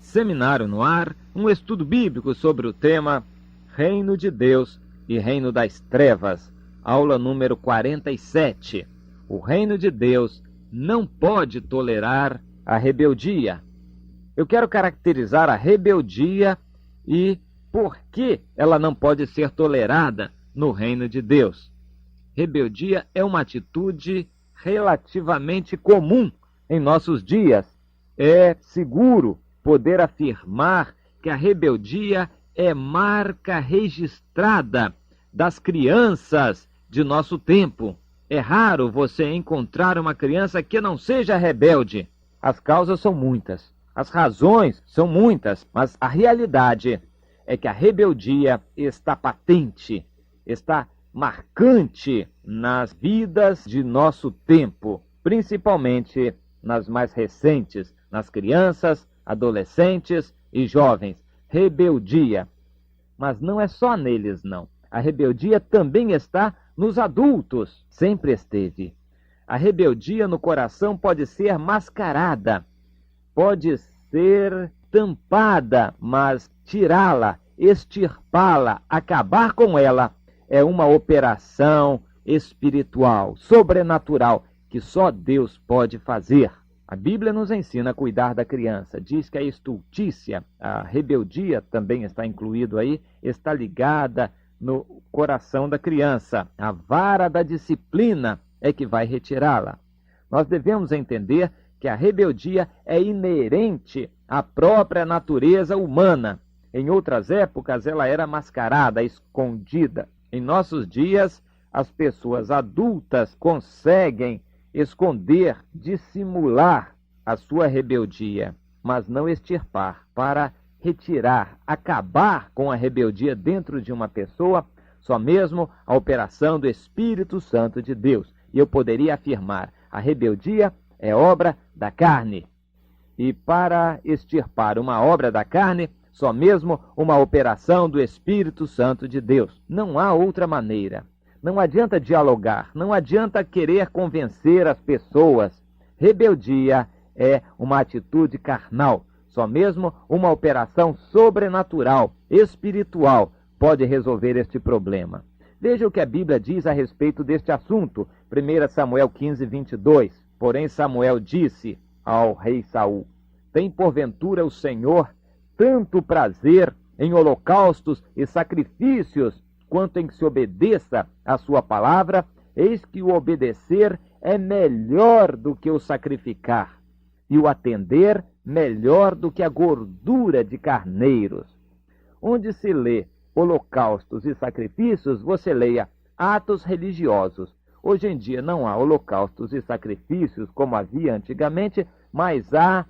Seminário no Ar, um estudo bíblico sobre o tema Reino de Deus e Reino das Trevas, aula número 47. O Reino de Deus não pode tolerar a rebeldia. Eu quero caracterizar a rebeldia e por que ela não pode ser tolerada no Reino de Deus. Rebeldia é uma atitude relativamente comum em nossos dias. É seguro poder afirmar que a rebeldia é marca registrada das crianças de nosso tempo. É raro você encontrar uma criança que não seja rebelde. As causas são muitas, as razões são muitas, mas a realidade é que a rebeldia está patente, está marcante nas vidas de nosso tempo, principalmente nas mais recentes, nas crianças, adolescentes e jovens. Rebeldia. Mas não é só neles, não. A rebeldia também está nos adultos. Sempre esteve. A rebeldia no coração pode ser mascarada, pode ser tampada, mas tirá-la, extirpá-la, acabar com ela, é uma operação espiritual, sobrenatural, que só Deus pode fazer. A Bíblia nos ensina a cuidar da criança. Diz que a estultícia, a rebeldia também está incluído aí, está ligada no coração da criança. A vara da disciplina é que vai retirá-la. Nós devemos entender que a rebeldia é inerente à própria natureza humana. Em outras épocas ela era mascarada, escondida. Em nossos dias, as pessoas adultas conseguem esconder, dissimular a sua rebeldia, mas não extirpar. Para retirar, acabar com a rebeldia dentro de uma pessoa, só mesmo a operação do Espírito Santo de Deus. E eu poderia afirmar, a rebeldia é obra da carne. E para extirpar uma obra da carne, só mesmo uma operação do Espírito Santo de Deus. Não há outra maneira. Não adianta dialogar, não adianta querer convencer as pessoas. Rebeldia é uma atitude carnal. Só mesmo uma operação sobrenatural, espiritual, pode resolver este problema. Veja o que a Bíblia diz a respeito deste assunto. 1 Samuel 15, 22. Porém Samuel disse ao rei Saul: tem porventura o Senhor tanto prazer em holocaustos e sacrifícios, quanto em que se obedeça a sua palavra? Eis que o obedecer é melhor do que o sacrificar, e o atender melhor do que a gordura de carneiros. Onde se lê holocaustos e sacrifícios, você leia atos religiosos. Hoje em dia não há holocaustos e sacrifícios como havia antigamente, mas há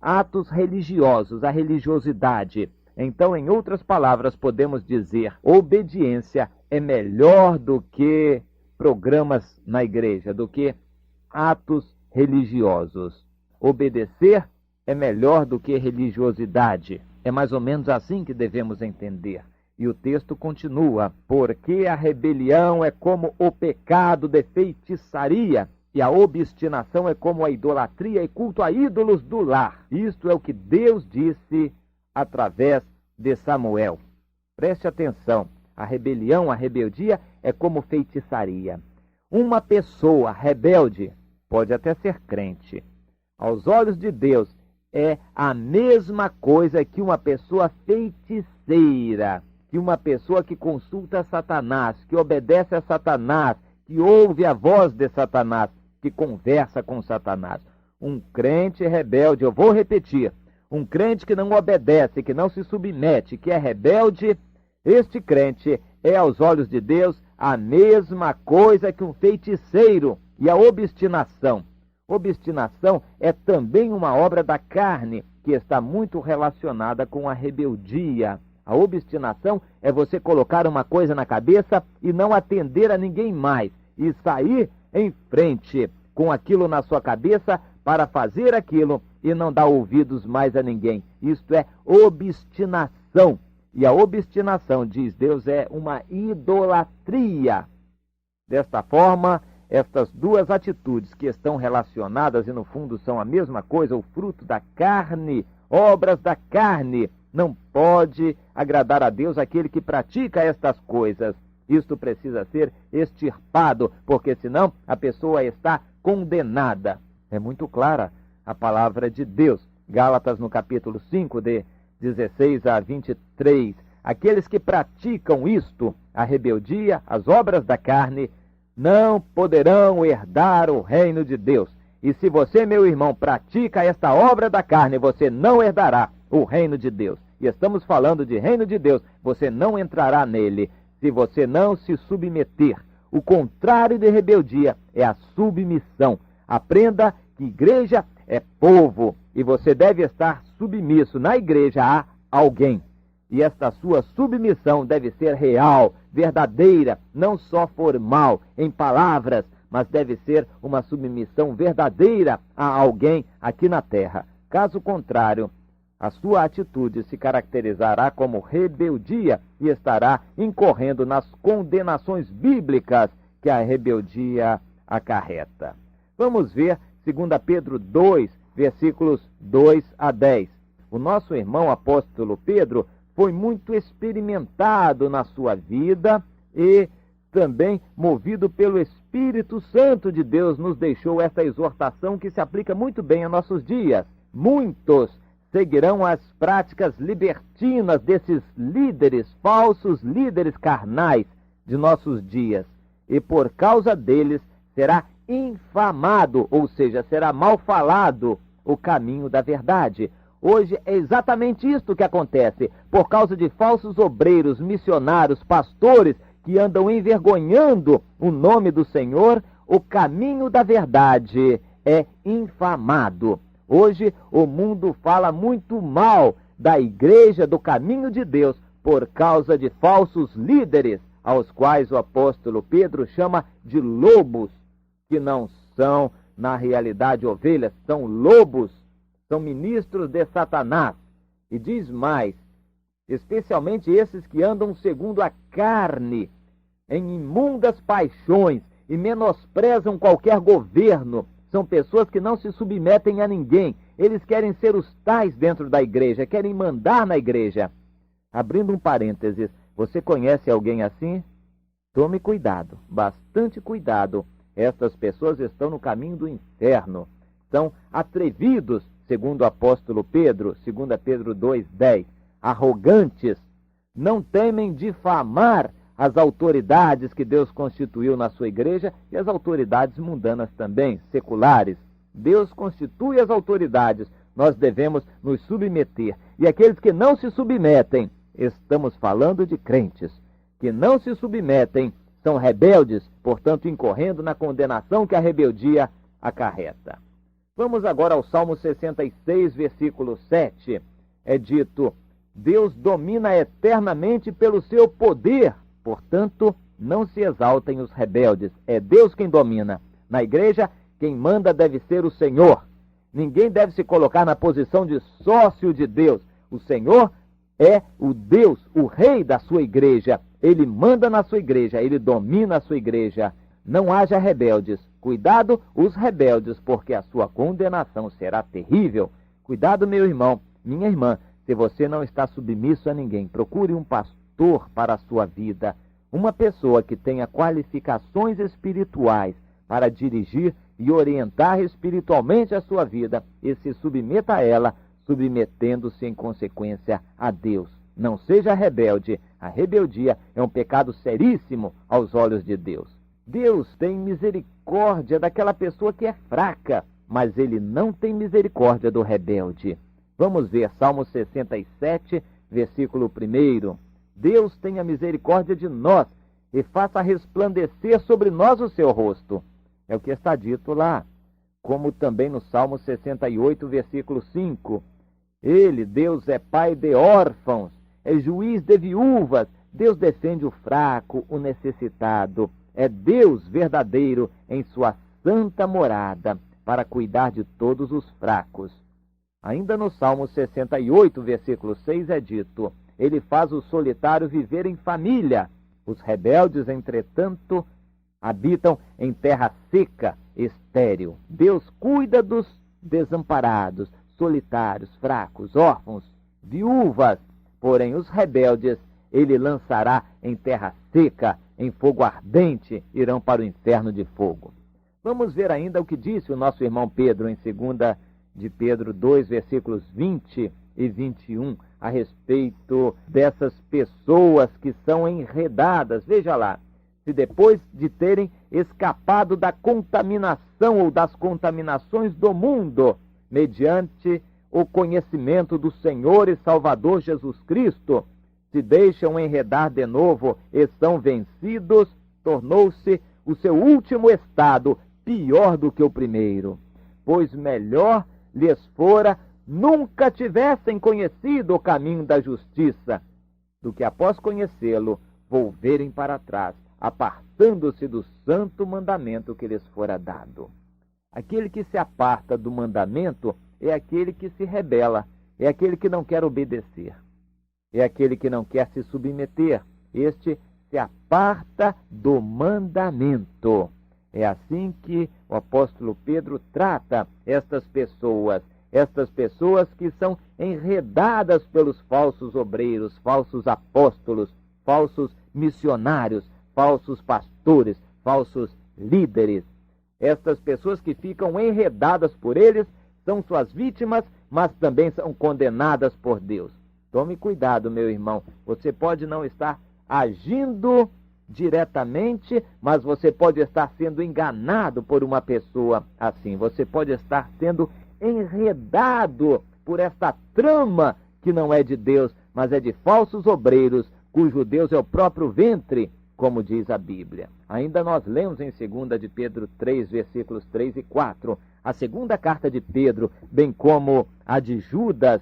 atos religiosos, a religiosidade. Então, em outras palavras, podemos dizer, obediência é melhor do que programas na igreja, do que atos religiosos. Obedecer é melhor do que religiosidade. É mais ou menos assim que devemos entender. E o texto continua: porque a rebelião é como o pecado de feitiçaria, e a obstinação é como a idolatria e culto a ídolos do lar. Isto é o que Deus disse através de Samuel. Preste atenção, a rebelião, a rebeldia é como feitiçaria. Uma pessoa rebelde pode até ser crente. Aos olhos de Deus, é a mesma coisa que uma pessoa feiticeira, que uma pessoa que consulta Satanás, que obedece a Satanás, que ouve a voz de Satanás, que conversa com Satanás. Um crente rebelde, eu vou repetir, um crente que não obedece, que não se submete, que é rebelde, este crente é aos olhos de Deus a mesma coisa que um feiticeiro. E a obstinação. Obstinação é também uma obra da carne, que está muito relacionada com a rebeldia. A obstinação é você colocar uma coisa na cabeça e não atender a ninguém mais, e sair em frente com aquilo na sua cabeça para fazer aquilo e não dar ouvidos mais a ninguém. Isto é obstinação. E a obstinação, diz Deus, é uma idolatria. Desta forma, estas duas atitudes que estão relacionadas e no fundo são a mesma coisa, o fruto da carne, obras da carne. Não pode agradar a Deus aquele que pratica estas coisas. Isto precisa ser extirpado, porque senão a pessoa está condenada. É muito clara a palavra de Deus. Gálatas, no capítulo 5, de 16 a 23. Aqueles que praticam isto, a rebeldia, as obras da carne, não poderão herdar o reino de Deus. E se você, meu irmão, pratica esta obra da carne, você não herdará o reino de Deus. E estamos falando de reino de Deus, você não entrará nele se você não se submeter. O contrário de rebeldia é a submissão. Aprenda que igreja é povo e você deve estar submisso na igreja a alguém. E esta sua submissão deve ser real, verdadeira, não só formal, em palavras, mas deve ser uma submissão verdadeira a alguém aqui na terra. Caso contrário, a sua atitude se caracterizará como rebeldia e estará incorrendo nas condenações bíblicas que a rebeldia acarreta. Vamos ver 2 Pedro 2, versículos 2 a 10. O nosso irmão apóstolo Pedro foi muito experimentado na sua vida e também, movido pelo Espírito Santo de Deus, nos deixou esta exortação que se aplica muito bem a nossos dias. Muitos seguirão as práticas libertinas desses líderes, falsos líderes carnais de nossos dias, e por causa deles será infamado, ou seja, será mal falado o caminho da verdade. Hoje é exatamente isto que acontece, por causa de falsos obreiros, missionários, pastores que andam envergonhando o nome do Senhor, o caminho da verdade é infamado. Hoje o mundo fala muito mal da igreja, do caminho de Deus, por causa de falsos líderes, aos quais o apóstolo Pedro chama de lobos, que não são, na realidade, ovelhas, são lobos, são ministros de Satanás. E diz mais, especialmente esses que andam segundo a carne, em imundas paixões e menosprezam qualquer governo. São pessoas que não se submetem a ninguém. Eles querem ser os tais dentro da igreja, querem mandar na igreja. Abrindo um parênteses, você conhece alguém assim? Tome cuidado, bastante cuidado. Estas pessoas estão no caminho do inferno. São atrevidos, segundo o apóstolo Pedro, 2 Pedro 2:10, arrogantes, não temem difamar as autoridades que Deus constituiu na sua igreja e as autoridades mundanas também, seculares. Deus constitui as autoridades, nós devemos nos submeter. E aqueles que não se submetem, estamos falando de crentes, que não se submetem, são rebeldes, portanto incorrendo na condenação que a rebeldia acarreta. Vamos agora ao Salmo 66, versículo 7. É dito: Deus domina eternamente pelo seu poder, portanto, não se exaltem os rebeldes. É Deus quem domina. Na igreja, quem manda deve ser o Senhor. Ninguém deve se colocar na posição de sócio de Deus. O Senhor é o Deus, o rei da sua igreja. Ele manda na sua igreja, ele domina a sua igreja. Não haja rebeldes. Cuidado, os rebeldes, porque a sua condenação será terrível. Cuidado, meu irmão, minha irmã, se você não está submisso a ninguém, procure um pastor para a sua vida, uma pessoa que tenha qualificações espirituais para dirigir e orientar espiritualmente a sua vida e se submeta a ela, submetendo-se em consequência a Deus. Não seja rebelde. A rebeldia é um pecado seríssimo aos olhos de Deus. Deus tem misericórdia daquela pessoa que é fraca, mas ele não tem misericórdia do rebelde. Vamos ver Salmo 67, versículo 1. Deus tenha misericórdia de nós e faça resplandecer sobre nós o seu rosto. É o que está dito lá, como também no Salmo 68, versículo 5. Ele, Deus, é pai de órfãos, é juiz de viúvas. Deus defende o fraco, o necessitado. É Deus verdadeiro em sua santa morada para cuidar de todos os fracos. Ainda no Salmo 68, versículo 6, é dito: Ele faz o solitário viver em família. Os rebeldes, entretanto, habitam em terra seca, estéril. Deus cuida dos desamparados, solitários, fracos, órfãos, viúvas. Porém, os rebeldes ele lançará em terra seca, em fogo ardente, irão para o inferno de fogo. Vamos ver ainda o que disse o nosso irmão Pedro em 2 de Pedro 2, versículos 20 e 21, a respeito dessas pessoas que são enredadas. Veja lá, se depois de terem escapado da contaminação ou das contaminações do mundo, mediante o conhecimento do Senhor e Salvador Jesus Cristo, se deixam enredar de novo e são vencidos, tornou-se o seu último estado pior do que o primeiro, pois melhor lhes fora nunca tivessem conhecido o caminho da justiça, do que após conhecê-lo, volverem para trás, apartando-se do santo mandamento que lhes fora dado. Aquele que se aparta do mandamento é aquele que se rebela, é aquele que não quer obedecer, é aquele que não quer se submeter. Este se aparta do mandamento. É assim que o apóstolo Pedro trata estas pessoas que são enredadas pelos falsos obreiros, falsos apóstolos, falsos missionários, falsos pastores, falsos líderes. Estas pessoas que ficam enredadas por eles são suas vítimas, mas também são condenadas por Deus. Tome cuidado, meu irmão. Você pode não estar agindo diretamente, mas você pode estar sendo enganado por uma pessoa assim. Você pode estar sendo enredado por esta trama que não é de Deus, mas é de falsos obreiros, cujo Deus é o próprio ventre, como diz a Bíblia. Ainda nós lemos em 2 de Pedro 3, versículos 3 e 4. A segunda carta de Pedro, bem como a de Judas,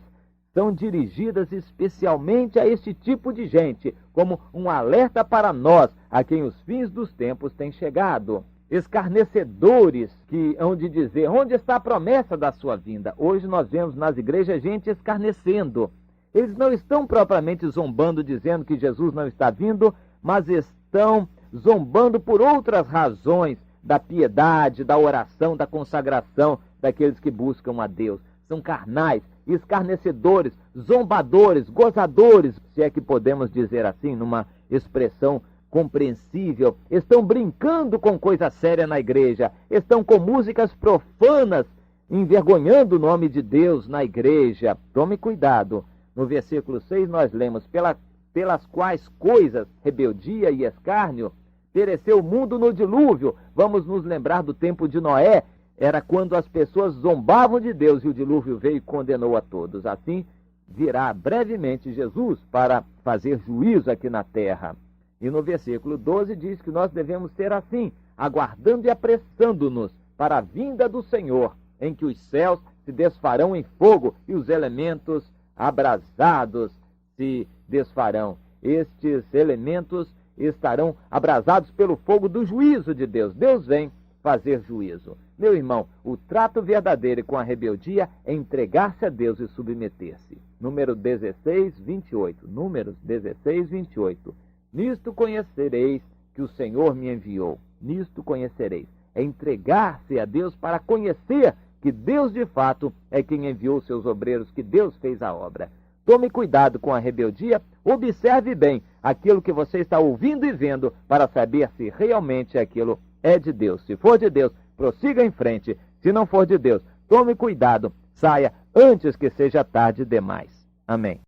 são dirigidas especialmente a este tipo de gente, como um alerta para nós, a quem os fins dos tempos têm chegado. Escarnecedores que hão de dizer, onde está a promessa da sua vinda? Hoje nós vemos nas igrejas gente escarnecendo. Eles não estão propriamente zombando, dizendo que Jesus não está vindo, mas estão zombando por outras razões da piedade, da oração, da consagração daqueles que buscam a Deus. São carnais, escarnecedores, zombadores, gozadores, se é que podemos dizer assim, numa expressão compreensível. Estão brincando com coisa séria na igreja, estão com músicas profanas, envergonhando o nome de Deus na igreja. Tome cuidado. No versículo 6 nós lemos, pelas quais coisas, rebeldia e escárnio, pereceu o mundo no dilúvio. Vamos nos lembrar do tempo de Noé. Era quando as pessoas zombavam de Deus e o dilúvio veio e condenou a todos. Assim virá brevemente Jesus para fazer juízo aqui na terra. E no versículo 12 diz que nós devemos ser assim, aguardando e apressando-nos para a vinda do Senhor, em que os céus se desfarão em fogo e os elementos abrasados se desfarão. Estes elementos estarão abrasados pelo fogo do juízo de Deus. Deus vem fazer juízo. Meu irmão, o trato verdadeiro com a rebeldia é entregar-se a Deus e submeter-se. Número 16, 28. Números 16, 28. Nisto conhecereis que o Senhor me enviou. Nisto conhecereis. É entregar-se a Deus para conhecer que Deus de fato é quem enviou seus obreiros, que Deus fez a obra. Tome cuidado com a rebeldia, observe bem aquilo que você está ouvindo e vendo para saber se realmente aquilo é de Deus. Se for de Deus, prossiga em frente. Se não for de Deus, tome cuidado, saia antes que seja tarde demais. Amém.